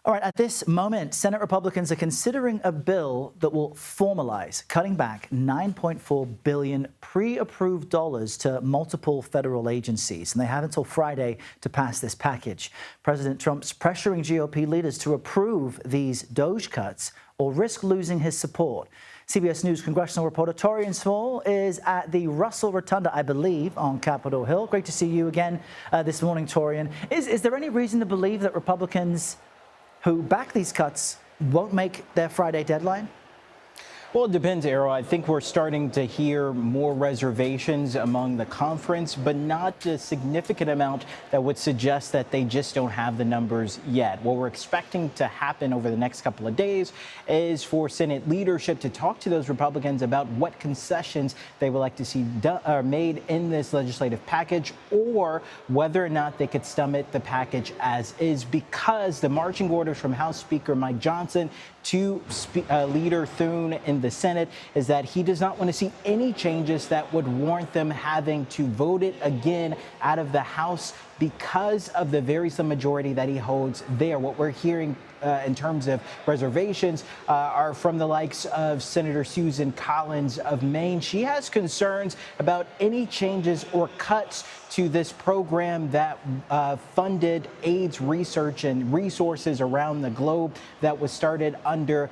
All right, at this moment, Senate Republicans are considering a bill that will formalize cutting back $9.4 billion pre-approved dollars to multiple federal agencies, and they have until Friday to pass this package. President Trump's pressuring GOP leaders to approve these DOGE cuts or risk losing his support. CBS News congressional reporter Taurean Small is at the Russell Rotunda, I believe, on Capitol Hill. Great to see you again this morning, Taurean. Is there any reason to believe that Republicans who back these cuts won't make their Friday deadline? Well, it depends, Arrow. I think we're starting to hear more reservations among the conference, but not a significant amount that would suggest that they just don't have the numbers yet. What we're expecting to happen over the next couple of days is for Senate leadership to talk to those Republicans about what concessions they would like to see made in this legislative package, or whether or not they could stomach the package as is, because the marching orders from House Speaker Mike Johnson to Leader Thune in the Senate is that he does not want to see any changes that would warrant them having to vote it again out of the House because of the very slim majority that he holds there. What we're hearing in terms of reservations are from the likes of Senator Susan Collins of Maine. She has concerns about any changes or cuts to this program that funded AIDS research and resources around the globe that was started under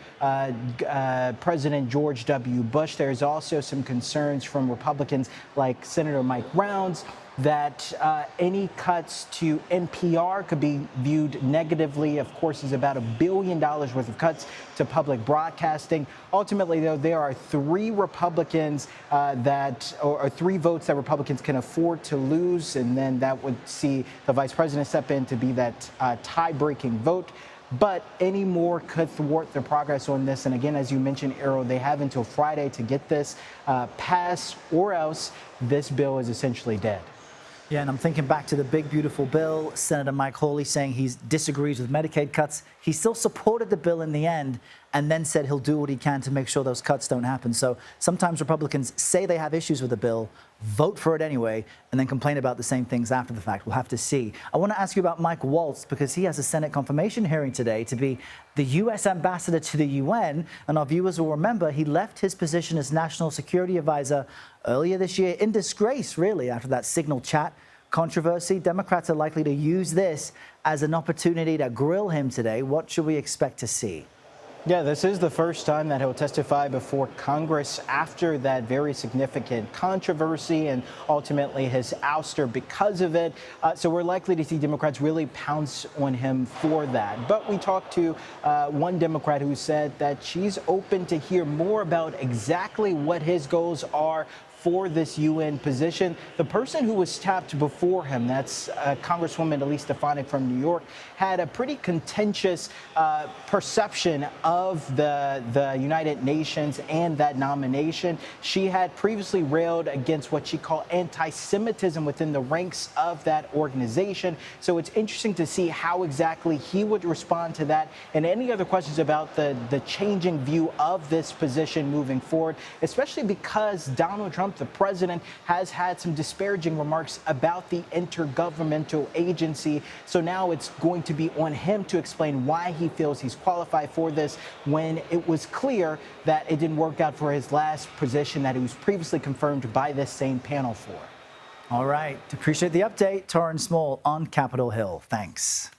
President George W. Bush. There's also some concerns from Republicans like Senator Mike Rounds that any cuts to NPR could be viewed negatively. Of course, is about $1 billion worth of cuts to public broadcasting. Ultimately, though, there are three Republicans or three votes that Republicans can afford to lose, and then that would see the vice president step in to be that tie-breaking vote. But any more could thwart the progress on this. And again, as you mentioned, Arrow, they have until Friday to get this passed, or else this bill is essentially dead. Yeah, and I'm thinking back to the big, beautiful bill, Senator Mike Hawley saying he disagrees with Medicaid cuts. He still supported the bill in the end and then said he'll do what he can to make sure those cuts don't happen. So sometimes Republicans say they have issues with the bill, vote for it anyway, and then complain about the same things after the fact. We'll have to see. I want to ask you about Mike Waltz, because he has a Senate confirmation hearing today to be the U.S. ambassador to the UN. And our viewers will remember he left his position as National Security Advisor earlier this year in disgrace, really, after that Signal chat controversy. Democrats are likely to use this as an opportunity to grill him today. What should we expect to see? Yeah, this is the first time that he'll testify before Congress after that very significant controversy and ultimately his ouster because of it. So we're likely to see Democrats really pounce on him for that. But we talked to one Democrat who said that she's open to hear more about exactly what his goals are for this UN position. The person who was tapped before him, that's Congresswoman Elise Stefanik from New York, had a pretty contentious perception of the United Nations and that nomination. She had previously railed against what she called anti-Semitism within the ranks of that organization. So it's interesting to see how exactly he would respond to that and any other questions about the changing view of this position moving forward, especially because Donald Trump, the president, has had some disparaging remarks about the intergovernmental agency. So now it's going to be on him to explain why he feels he's qualified for this, when it was clear that it didn't work out for his last position that he was previously confirmed by this same panel for. All right. Appreciate the update. Taurean Small on Capitol Hill. Thanks.